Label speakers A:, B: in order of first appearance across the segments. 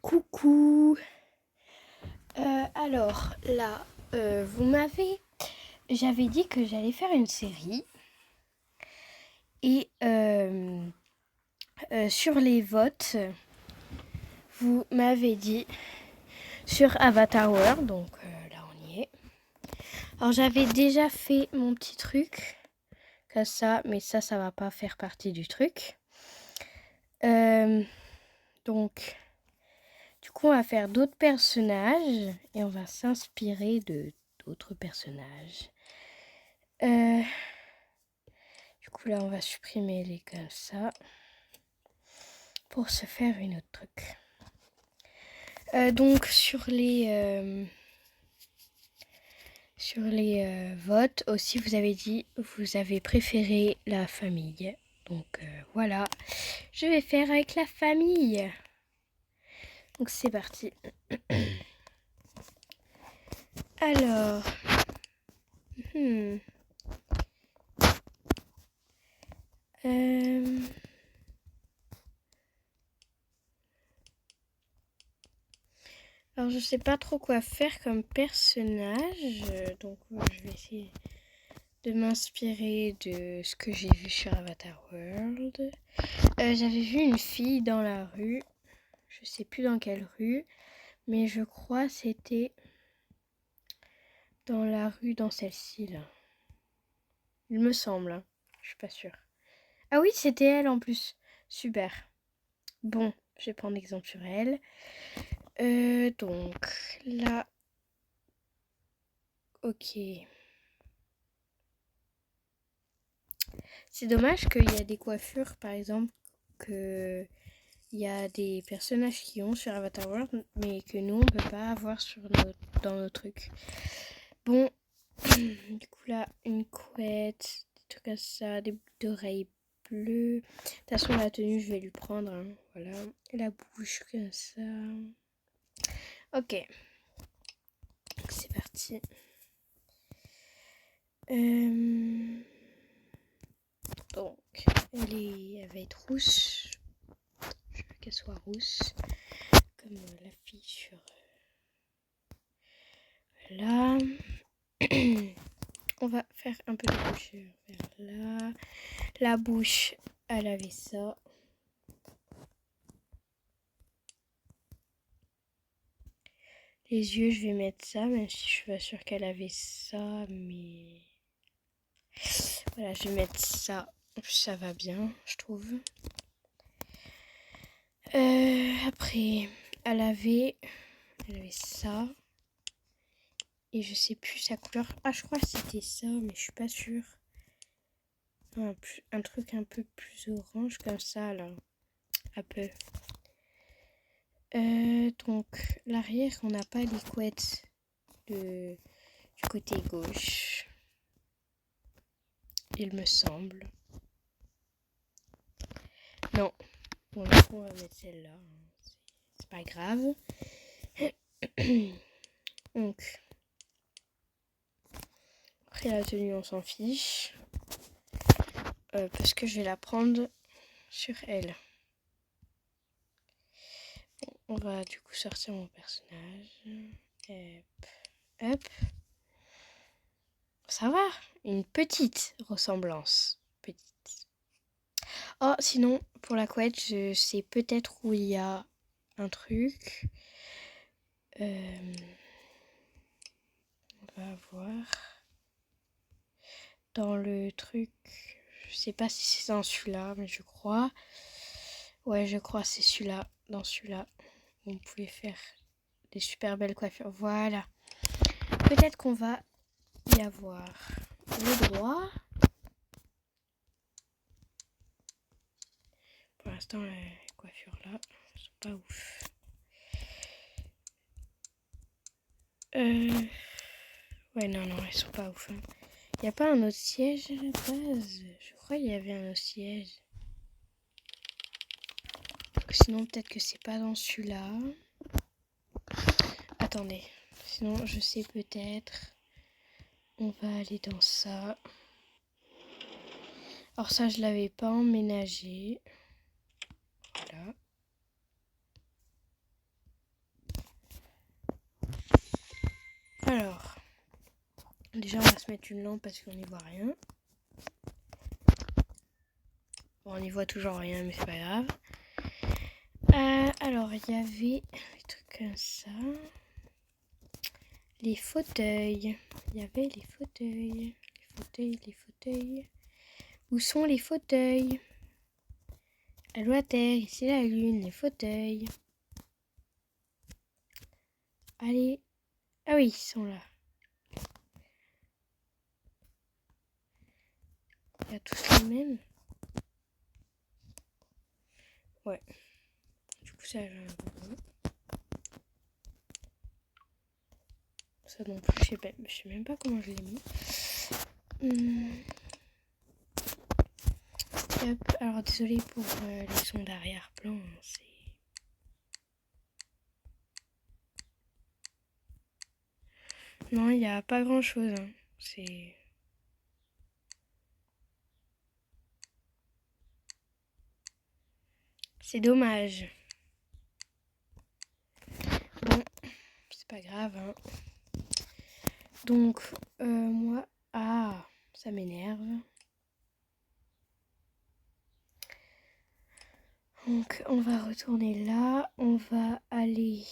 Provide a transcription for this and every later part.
A: Coucou. Alors là, j'avais dit que j'allais faire une série et sur les votes, vous m'avez dit sur Avatar World, donc là on y est. Alors j'avais déjà fait mon petit truc comme ça, mais ça va pas faire partie du truc. Donc du coup on va faire d'autres personnages et on va s'inspirer de d'autres personnages. Du coup là on va supprimer les comme ça pour se faire une autre truc. Donc sur les votes aussi, vous avez dit vous avez préféré la famille. Donc voilà, je vais faire avec la famille. Donc c'est parti. Alors, alors je sais pas trop quoi faire comme personnage, donc je vais essayer de m'inspirer de ce que j'ai vu sur Avatar World. J'avais vu une fille dans la rue, je sais plus dans quelle rue, mais je crois c'était dans la rue, dans celle-ci là. Il me semble, hein. Je suis pas sûre. Ah oui, c'était elle en plus. Super. Bon, je vais prendre exemple sur elle. Donc là, ok. C'est dommage qu'il y a des coiffures, par exemple, que il y a des personnages qui ont sur Avatar World, mais que nous on peut pas avoir dans nos trucs. Bon, du coup là, une couette, des trucs comme ça, des boucles d'oreilles bleues. De toute façon, la tenue, je vais lui prendre. Hein. Voilà, la bouche comme ça. Ok, c'est parti. Donc, elle va être rousse. Je veux qu'elle soit rousse, comme la fille sur là. On va faire un peu de bouche vers là. La bouche, elle avait ça. Les yeux, je vais mettre ça, même si je suis pas sûre qu'elle avait ça, mais voilà, je vais mettre ça. Ça va bien, je trouve. Après, elle avait ça. Et je sais plus sa couleur. Ah, je crois que c'était ça, mais je suis pas sûre. Un truc un peu plus orange comme ça, là. Un peu. Donc, l'arrière, on n'a pas les couettes du côté gauche. Il me semble. Non. Bon, du coup, on va mettre celle-là. C'est pas grave. Donc, après la tenue, on s'en fiche. Parce que je vais la prendre sur elle. Bon, on va du coup sortir mon personnage. Hop. Hop. Ça va, une petite ressemblance. Petite. Oh, sinon, pour la couette, je sais peut-être où il y a un truc. On va voir. Dans le truc, je sais pas si c'est dans celui-là, mais je crois. Ouais, je crois que c'est celui-là. Dans celui-là, vous pouvez faire des super belles coiffures. Voilà. Peut-être qu'on va y avoir le droit. Pour l'instant, les coiffures là sont pas ouf. Ouais, non, elles sont pas ouf. Hein. Y a pas un autre siège à la base? Je crois qu'il y avait un autre siège. Sinon, peut-être que c'est pas dans celui-là. Attendez. Sinon, je sais peut-être. On va aller dans ça. Alors ça, je l'avais pas emménagé. Voilà. Déjà, on va se mettre une lampe parce qu'on n'y voit rien. Bon, on n'y voit toujours rien, mais c'est pas grave. Alors, il y avait des trucs comme ça. Les fauteuils. Il y avait les fauteuils. Les fauteuils. Où sont les fauteuils? Allô la Terre, ici la Lune, les fauteuils. Allez. Ah oui, ils sont là. Il y a tous les mêmes. Ouais. Du coup, ça j'ai un peu. Ça non plus, je sais même pas comment je l'ai mis. Hop, alors désolé pour les sons d'arrière-plan, c'est... Non, il n'y a pas grand-chose, hein. C'est dommage. Bon, c'est pas grave, hein. Donc, moi... Ah, ça m'énerve. Donc, on va retourner là. On va aller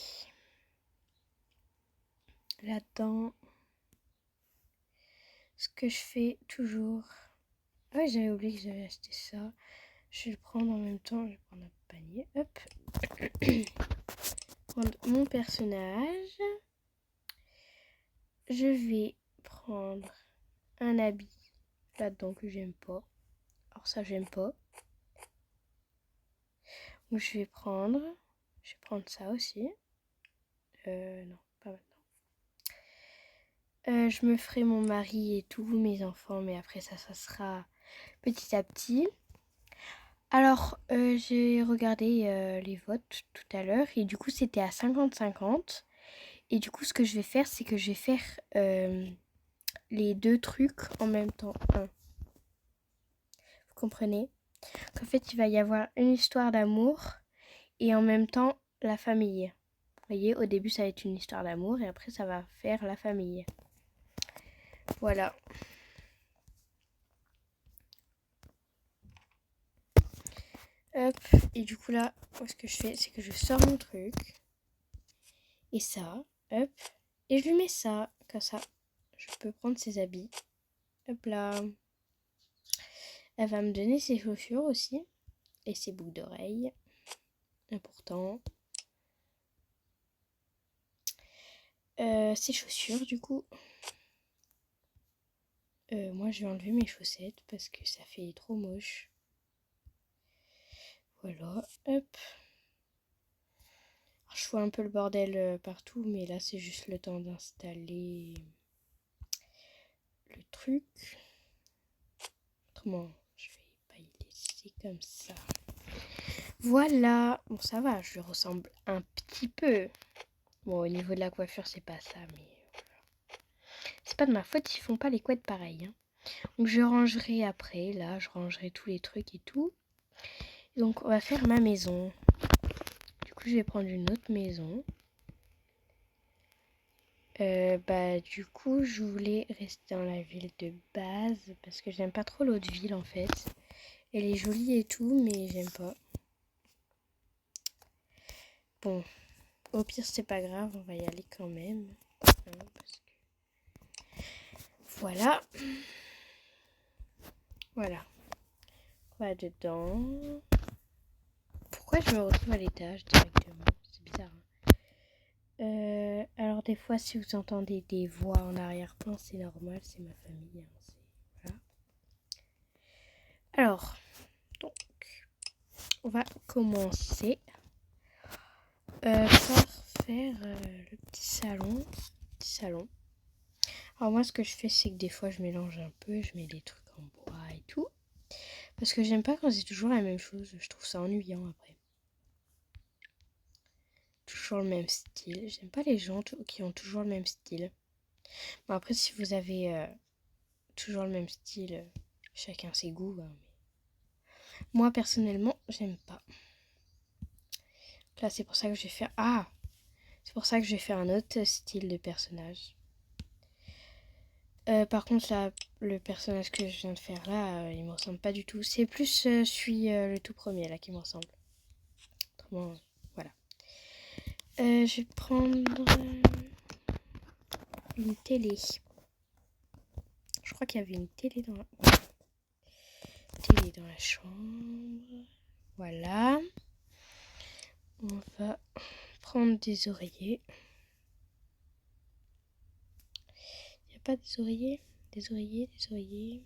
A: là-dedans. Ce que je fais toujours... Ah ouais, j'avais oublié que j'avais acheté ça. Je vais le prendre en même temps. Je vais prendre un panier. Hop. Prendre mon personnage. Je vais prendre un habit là-dedans que j'aime pas. Alors ça, j'aime pas. Donc je vais prendre ça aussi. Non, pas maintenant. Je me ferai mon mari et tout, mes enfants, mais après ça sera petit à petit. Alors, j'ai regardé les votes tout à l'heure et du coup, c'était à 50-50. Et du coup, ce que je vais faire, c'est que je vais faire les deux trucs en même temps. Vous comprenez? Qu'en fait, il va y avoir une histoire d'amour et en même temps la famille. Vous voyez, au début, ça va être une histoire d'amour et après, ça va faire la famille. Voilà. Hop. Et du coup, là, ce que je fais, c'est que je sors mon truc. Et ça, hop. Et je lui mets ça, comme ça. Je peux prendre ses habits. Hop là. Elle va me donner ses chaussures aussi. Et ses boucles d'oreilles. Important. Ses chaussures, du coup. Moi, je vais enlever mes chaussettes parce que ça fait trop moche. Voilà, hop. Alors, je vois un peu le bordel partout, mais là, c'est juste le temps d'installer le truc. Autrement, je vais pas y laisser comme ça. Voilà. Bon, ça va, je ressemble un petit peu. Bon, au niveau de la coiffure, c'est pas ça, mais voilà. C'est pas de ma faute s'ils font pas les couettes pareilles. Hein. Donc, je rangerai après. Là, je rangerai tous les trucs et tout. Donc, on va faire ma maison. Du coup, je vais prendre une autre maison. Du coup, je voulais rester dans la ville de base parce que j'aime pas trop l'autre ville en fait. Elle est jolie et tout, mais j'aime pas. Bon, au pire, c'est pas grave, on va y aller quand même. Hein, parce que... Voilà. Voilà. On va dedans. Pourquoi je me retrouve à l'étage directement? C'est bizarre. Hein. Alors, des fois, si vous entendez des voix en arrière-plan, c'est normal, c'est ma famille. Hein, voilà. Alors, donc, on va commencer par faire le petit salon. Alors moi, ce que je fais, c'est que des fois, je mélange un peu, je mets des trucs en bois et tout. Parce que j'aime pas quand c'est toujours la même chose, je trouve ça ennuyant après. Toujours le même style. J'aime pas les gens qui ont toujours le même style. Bon, après, si vous avez toujours le même style, chacun ses goûts. Hein, mais... Moi, personnellement, j'aime pas. Là, c'est pour ça que je vais faire... c'est pour ça que je vais faire un autre style de personnage. Par contre, là, le personnage que je viens de faire là, il me ressemble pas du tout. C'est plus le tout premier là qui me ressemble. Autrement, voilà. Je vais prendre une télé. Je crois qu'il y avait une télé dans la chambre. Voilà. On va prendre des oreillers. Il n'y a pas des oreillers? Des oreillers.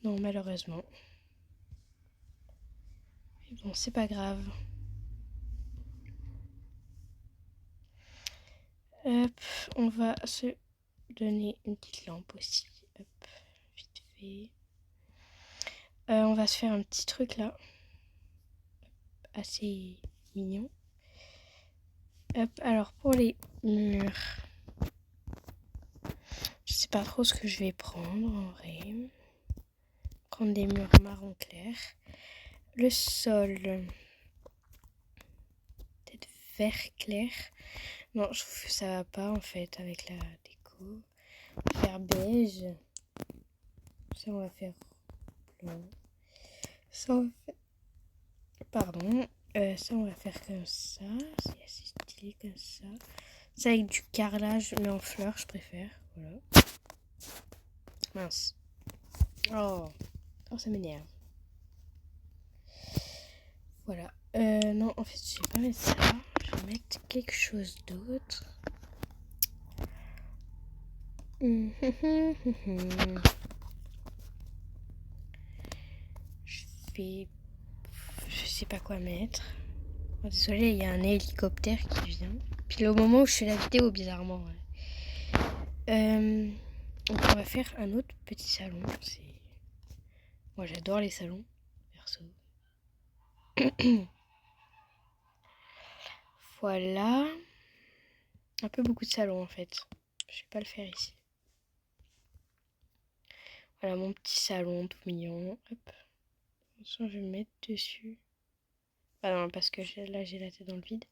A: Non, malheureusement. Mais bon, c'est pas grave. Hop, on va se donner une petite lampe aussi. Hop, vite fait. On va se faire un petit truc là. Assez mignon. Hop, alors pour les murs. Je sais pas trop ce que je vais prendre en vrai. Prendre des murs marron clair. Le sol. Peut-être vert clair. Non, je trouve que ça va pas en fait avec la déco. Faire beige. Ça, on va faire blanc. Ça, on va faire... Pardon. Ça, on va faire comme ça. C'est assez stylé comme ça. Ça avec du carrelage, mais en fleurs, je préfère. Voilà. Mince. Oh, ça m'énerve. Voilà. Non, en fait, je vais pas mettre ça. Je vais mettre quelque chose d'autre. Je sais pas quoi mettre. Oh, désolée, il y a un hélicoptère qui vient. Puis au moment où je fais la vidéo, bizarrement. Ouais. Donc on va faire un autre petit salon. Moi j'adore les salons, perso. Voilà. Un peu beaucoup de salons en fait. Je vais pas le faire ici. Voilà mon petit salon tout mignon. Hop. Je vais me mettre dessus. Ah non, parce que là j'ai la tête dans le vide.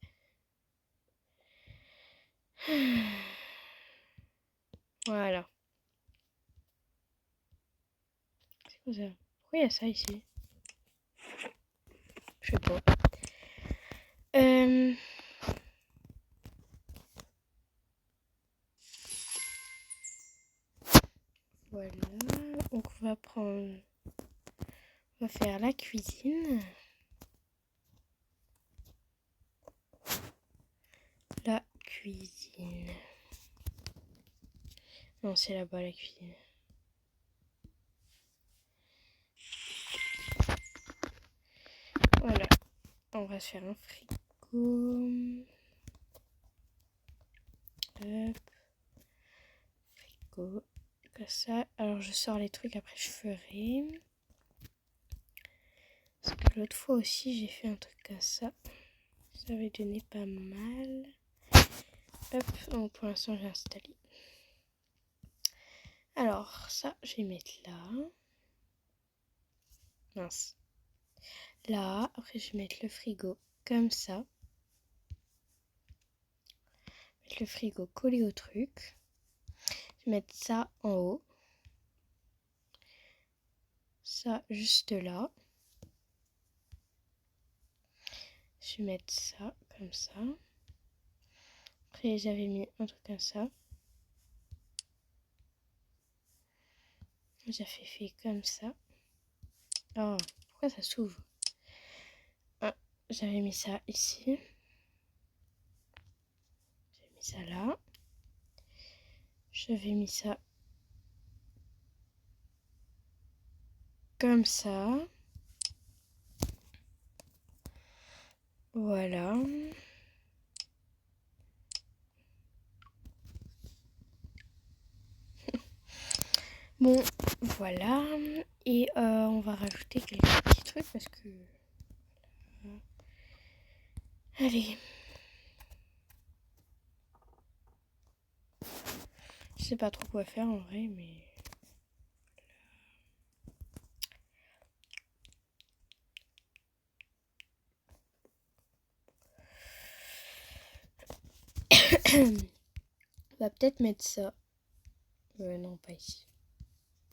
A: Voilà. C'est quoi ça? Pourquoi il y a ça ici? Je sais pas. Voilà. Donc on va prendre... On va faire la cuisine. La cuisine. Non, c'est là-bas la cuisine. Voilà. On va se faire un frigo. Hop. Frigo. Comme ça. Alors je sors les trucs, après je ferai. Parce que l'autre fois aussi j'ai fait un truc comme ça. Ça avait donné pas mal. Hop. Donc pour l'instant j'ai installé. Alors ça je vais mettre là. Mince. Là. Après je vais mettre le frigo comme ça. Mettre le frigo collé au truc. Je vais mettre ça en haut. Ça juste là. Je vais mettre ça comme ça. Après j'avais mis un truc comme ça. J'avais fait comme ça. Oh, pourquoi ça s'ouvre? Ah, j'avais mis ça ici. J'avais mis ça là. J'avais mis ça comme ça. Voilà. Bon, voilà. Et on va rajouter quelques petits trucs parce que... Allez. Je sais pas trop quoi faire en vrai, mais... On va peut-être mettre ça. Non, pas ici.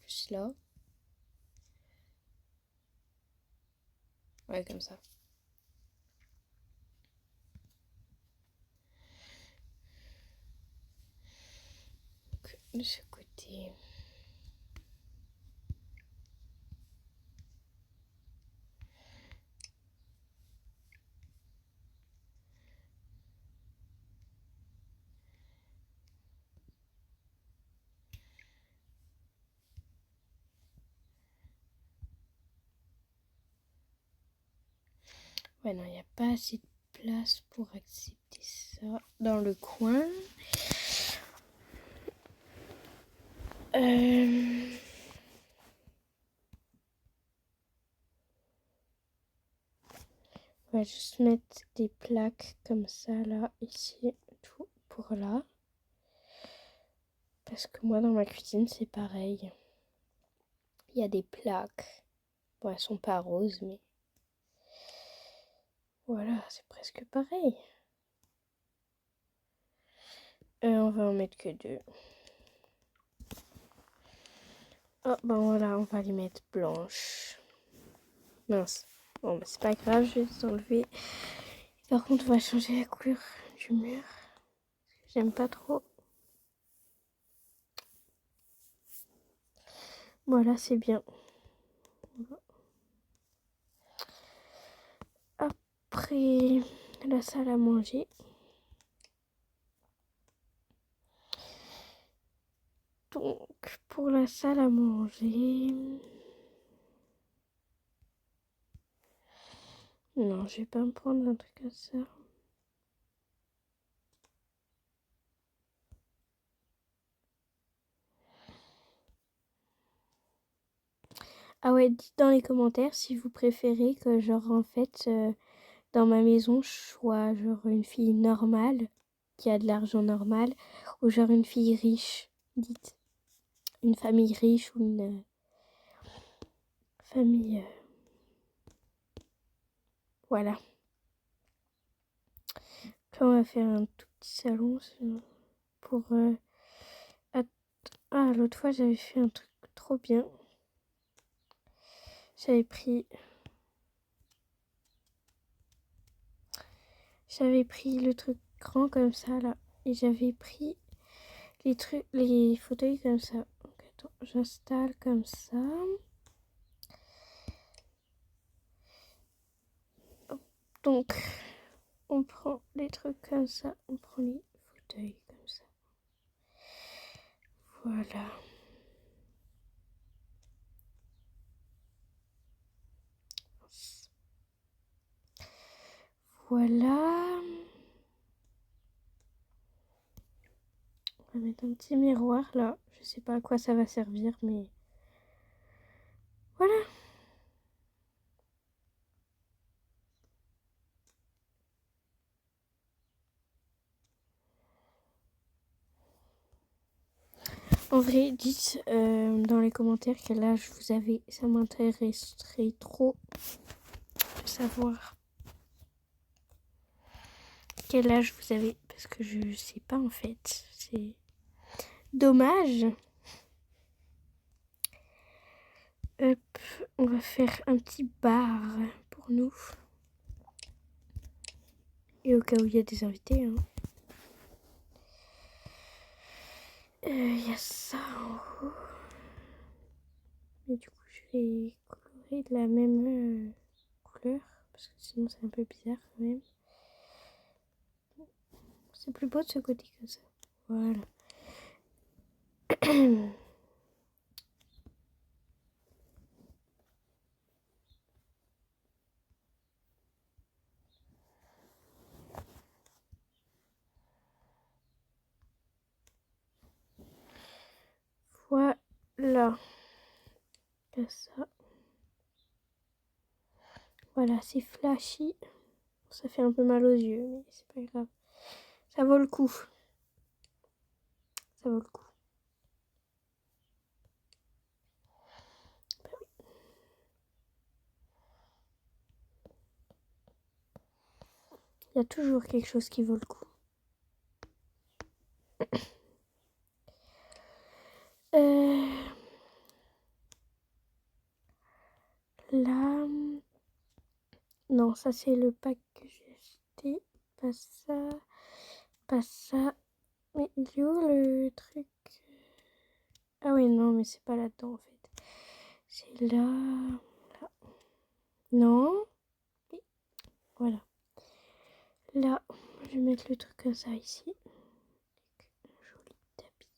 A: Plus là. Ouais, comme ça. Donc, de ce côté. Ouais, non, il n'y a pas assez de place pour accepter ça dans le coin. On va juste mettre des plaques comme ça, là, ici, tout pour là. Parce que moi, dans ma cuisine, c'est pareil. Il y a des plaques. Bon, elles sont pas roses, mais... Voilà, c'est presque pareil. On va en mettre que 2. Oh, ben voilà, on va les mettre blanches. Mince. Bon, bah, c'est pas grave, je vais les enlever. Par contre, on va changer la couleur du mur. J'aime pas trop. Voilà, c'est bien. Après, la salle à manger. Donc, pour la salle à manger... Non, je vais pas me prendre un truc comme ça. Ah ouais, dites dans les commentaires si vous préférez que genre en fait dans ma maison je sois genre une fille normale qui a de l'argent normal ou genre une fille riche. Dites une famille riche ou une famille voilà. Là on va faire un tout petit salon pour ah l'autre fois j'avais fait un truc trop bien. J'avais pris le truc grand comme ça là et j'avais pris les fauteuils comme ça. Donc, attends, j'installe comme ça. Donc, on prend les trucs comme ça. On prend les fauteuils comme ça. Voilà. Voilà. On va mettre un petit miroir là. Je sais pas à quoi ça va servir, mais voilà. En vrai, dites dans les commentaires quel âge vous avez. Ça m'intéresserait trop de savoir quel âge vous avez. Parce que je sais pas en fait. C'est dommage. Hop, on va faire un petit bar pour nous. Et au cas où il y a des invités. Hein. Y a ça en haut. Mais du coup, je vais colorer de la même couleur. Parce que sinon, c'est un peu bizarre quand même. C'est plus beau de ce côté que ça. Voilà. Voilà. Comme ça. Voilà, c'est flashy. Ça fait un peu mal aux yeux, mais c'est pas grave. Ça vaut le coup. Ça vaut le coup. Bah oui. Il y a toujours quelque chose qui vaut le coup. non, ça c'est le pack que j'ai acheté. Pas ça. Pas ça. Mais il est où le truc? Ah oui, non, mais c'est pas là-dedans en fait. C'est là. Là. Non. Oui. Voilà. Là, je vais mettre le truc comme ça ici. Un joli tapis.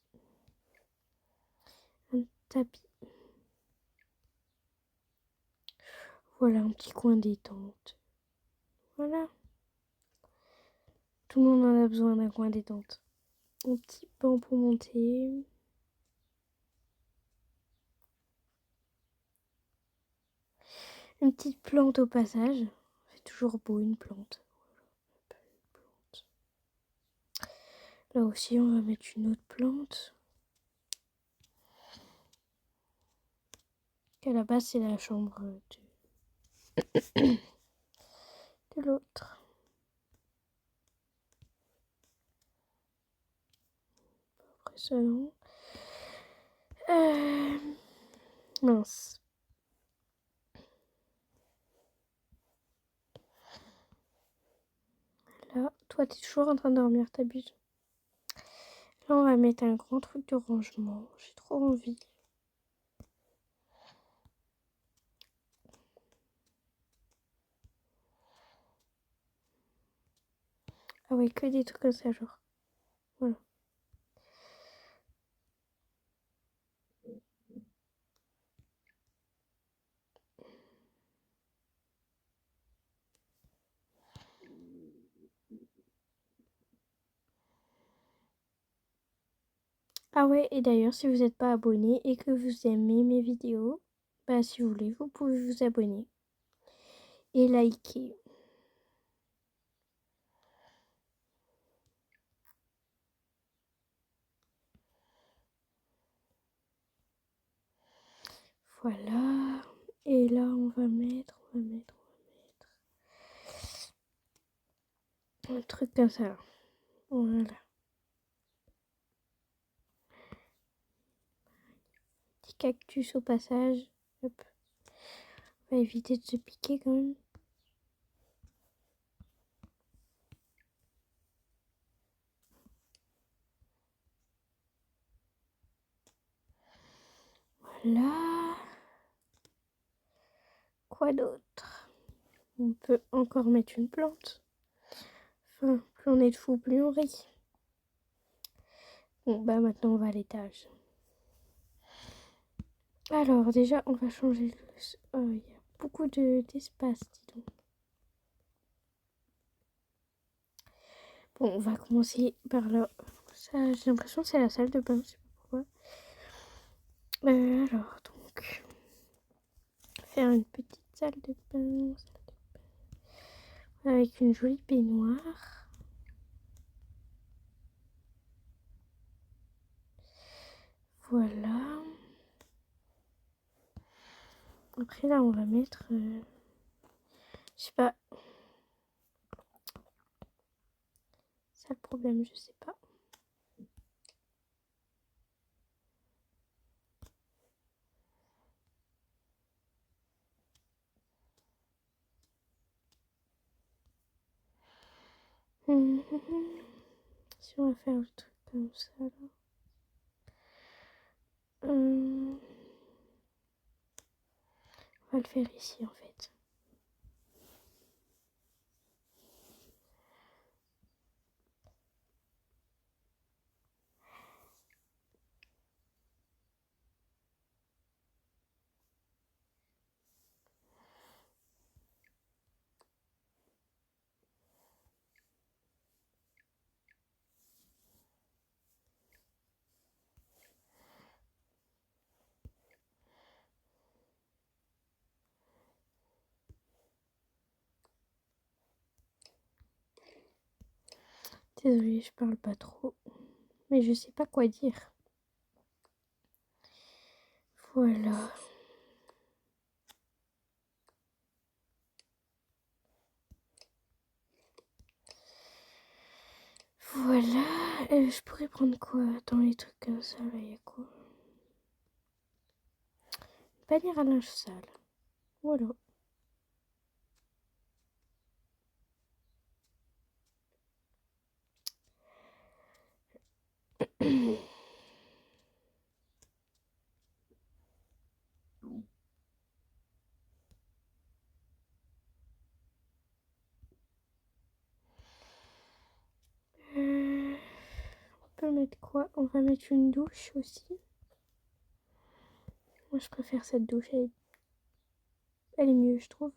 A: Un tapis. Voilà, un petit coin détente. Voilà. Tout le monde en a besoin d'un coin détente. Un petit banc pour monter. Une petite plante au passage. C'est toujours beau, une plante. Là aussi, on va mettre une autre plante. À la base, c'est la chambre de l'autre. Après ça, non. Mince. Là, toi, t'es toujours en train de dormir, t'abuses. Là, on va mettre un grand truc de rangement. J'ai trop envie. Ah ouais, que des trucs comme ça, genre. Voilà. Ah ouais, et d'ailleurs, si vous n'êtes pas abonné et que vous aimez mes vidéos, bah si vous voulez, vous pouvez vous abonner et liker. Voilà. Et là, on va mettre un truc comme ça. Voilà. Petit cactus au passage. Hop. On va éviter de se piquer quand même. Voilà. Quoi d'autre? On peut encore mettre une plante. Enfin, plus on est de fous, plus on rit. Bon, bah maintenant on va à l'étage. Alors déjà, on va changer le... Oh, il y a beaucoup d'espace, dis donc. Bon, on va commencer par là. Ça, j'ai l'impression que c'est la salle de bain, je sais pas pourquoi. Alors, donc, faire une petite salle de bain avec une jolie baignoire. Voilà. Après là, on va mettre, je sais pas. Ça le problème, je sais pas. Si on va faire le truc comme ça là. On va le faire ici en fait. Désolée, je parle pas trop. Mais je sais pas quoi dire. Voilà. Voilà. Je pourrais prendre quoi dans les trucs comme ça là, il y a quoi? Panier à linge sale. Voilà. mettre quoi? On va mettre une douche aussi. Moi, je préfère cette douche. Elle est mieux, je trouve.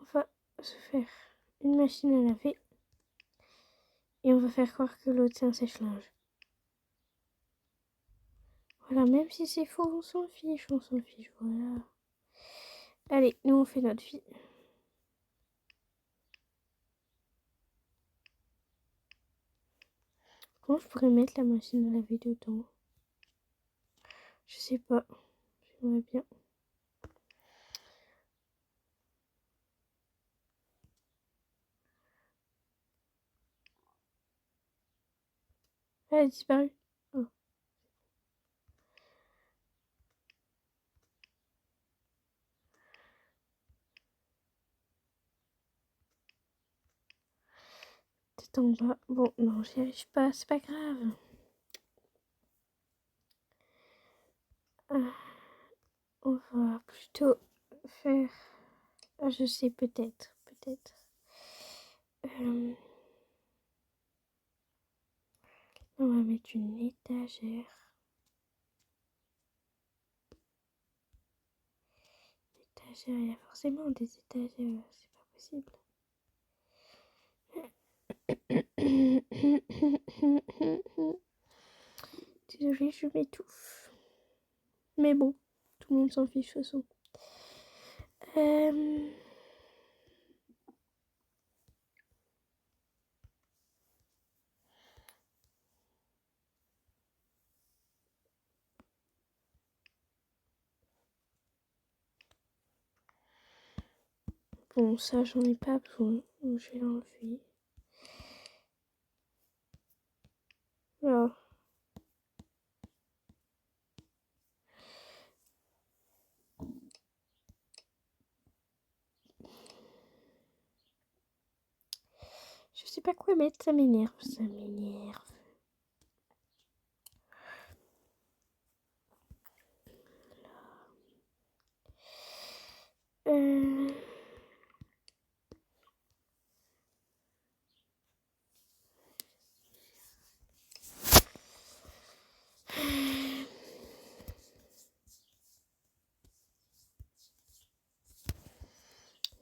A: On va se faire une machine à laver. Et on va faire croire que l'autre, c'est un sèche-linge. Voilà, même si c'est faux, on s'en fiche, voilà. Allez, nous, on fait notre vie. Comment je pourrais mettre la machine à laver dedans? Je sais pas. J'aimerais bien. Elle a disparu. Oh. C'est en bas. Bon, non, j'y arrive pas. C'est pas grave. On va plutôt faire... Ah, je sais, peut-être. On va mettre une étagère. Il y a forcément des étagères. C'est pas possible. Désolée, je m'étouffe. Mais bon, tout le monde s'en fiche de toute façon. Bon, ça, j'en ai pas besoin. Donc, je vais l'enlever. Voilà. Je sais pas quoi mettre, ça m'énerve.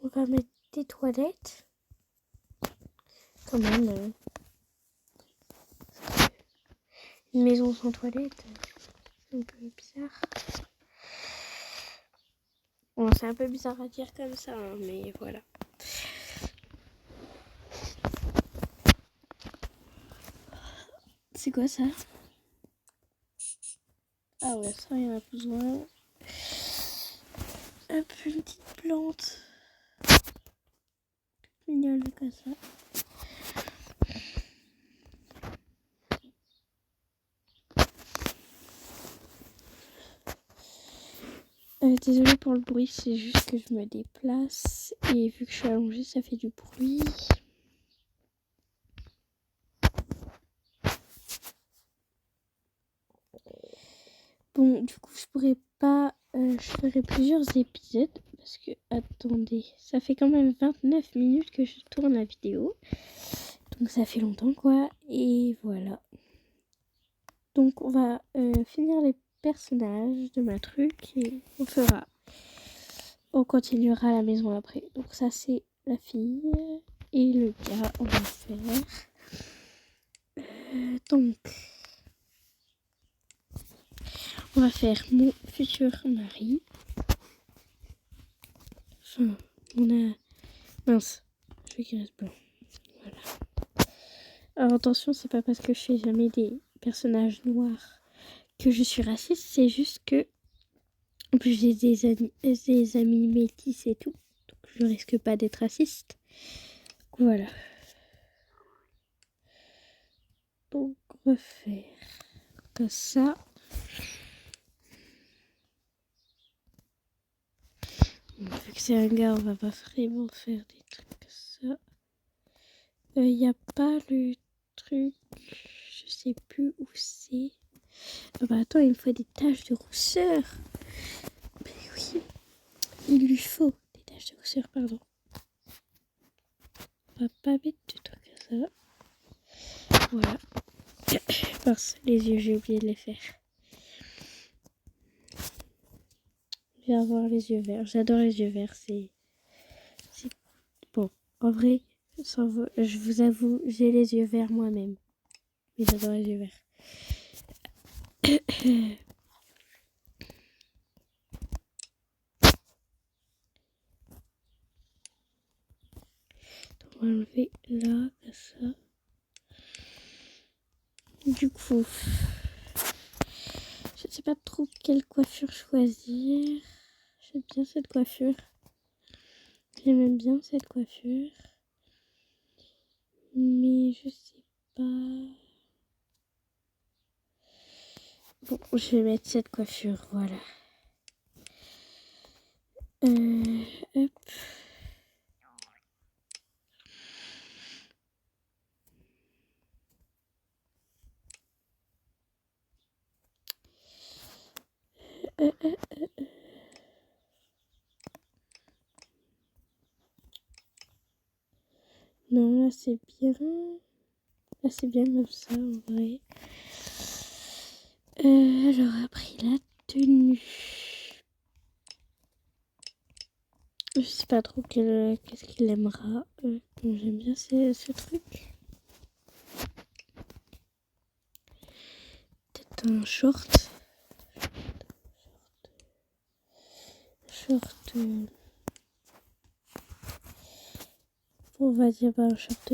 A: On va mettre des toilettes. Quand même. Une maison sans toilette, c'est un peu bizarre. Bon, c'est un peu bizarre à dire comme ça, hein, mais voilà. C'est quoi ça? Ah ouais, ça, il y en a besoin. Hop, une petite plante. Mignonne comme ça. Désolée pour le bruit, c'est juste que je me déplace. Et vu que je suis allongée, ça fait du bruit. Bon, du coup, je pourrais pas... je ferai plusieurs épisodes. Parce que, attendez, ça fait quand même 29 minutes que je tourne la vidéo. Donc ça fait longtemps, quoi. Et voilà. Donc on va finir les personnages de ma truc. Et on continuera la maison après. Donc ça, c'est la fille. Et le gars, on va faire... donc... on va faire mon futur mari. Enfin, on a... mince, je veux qu'il reste blanc. Voilà. Alors attention, c'est pas parce que je fais jamais des personnages noirs que je suis raciste. C'est juste que... en plus, j'ai des amis métis et tout. Donc je risque pas d'être raciste. Voilà. Donc on va faire comme ça. Vu que c'est un gars, on va pas vraiment faire des trucs comme ça. il n'y a pas le truc. Je sais plus où c'est. Ah bah attends, il me faut des taches de rousseur. Mais oui, il lui faut des taches de rousseur, pardon. On va pas mettre de trucs à ça. Voilà. Mince, les yeux, j'ai oublié de les faire. Je vais avoir les yeux verts. J'adore les yeux verts. C'est bon. En vrai, je vous avoue, j'ai les yeux verts moi-même. Mais j'adore les yeux verts. On va enlever là, comme ça. Du coup, je ne sais pas trop quelle coiffure choisir. J'aime bien cette coiffure. J'aime bien cette coiffure. Mais je sais pas. Bon, je vais mettre cette coiffure, voilà. Hop. Non, là c'est bien. Là c'est bien comme ça en vrai. Alors après la tenue. Je sais pas trop qu'est-ce qu'il aimera. Bon, j'aime bien ce truc. Peut-être un short. On va dire un short.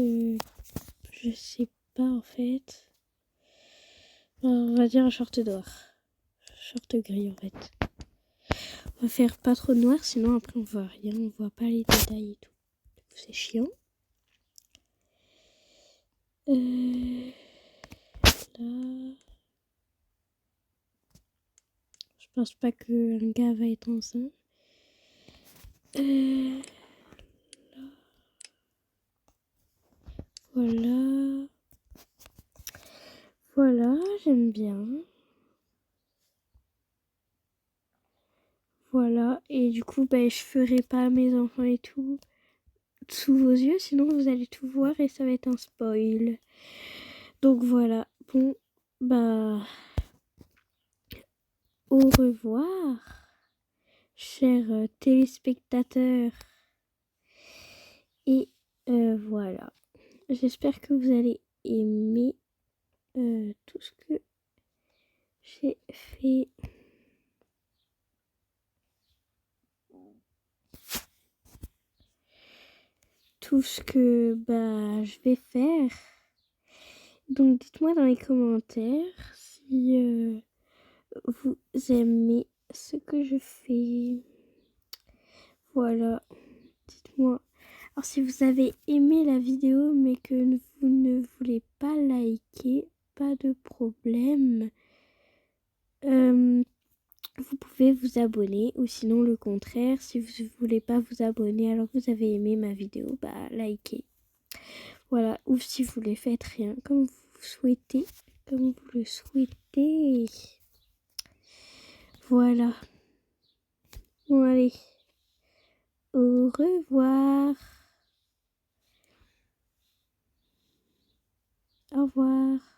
A: Je sais pas en fait. On va dire un short noir. Short gris en fait. On va faire pas trop noir, sinon après on voit rien, on voit pas les détails et tout. C'est chiant. Là. Je pense pas qu'un gars va être enceint. Là. Voilà. Voilà, j'aime bien. Voilà, et du coup, je ferai pas mes enfants et tout sous vos yeux, sinon vous allez tout voir et ça va être un spoil. Donc voilà, bon, au revoir, chers téléspectateurs. Et voilà, j'espère que vous allez aimer tout ce que j'ai fait. Tout ce que je vais faire. Donc dites-moi dans les commentaires si vous aimez ce que je fais. Voilà, dites-moi. Alors si vous avez aimé la vidéo mais que vous ne voulez pas liker, pas de problème. Vous pouvez vous abonner ou sinon le contraire, si vous ne voulez pas vous abonner alors que vous avez aimé ma vidéo, likez. Voilà, ou si vous ne faites rien, comme vous souhaitez, comme vous le souhaitez. Voilà. Bon allez, au revoir. Au revoir.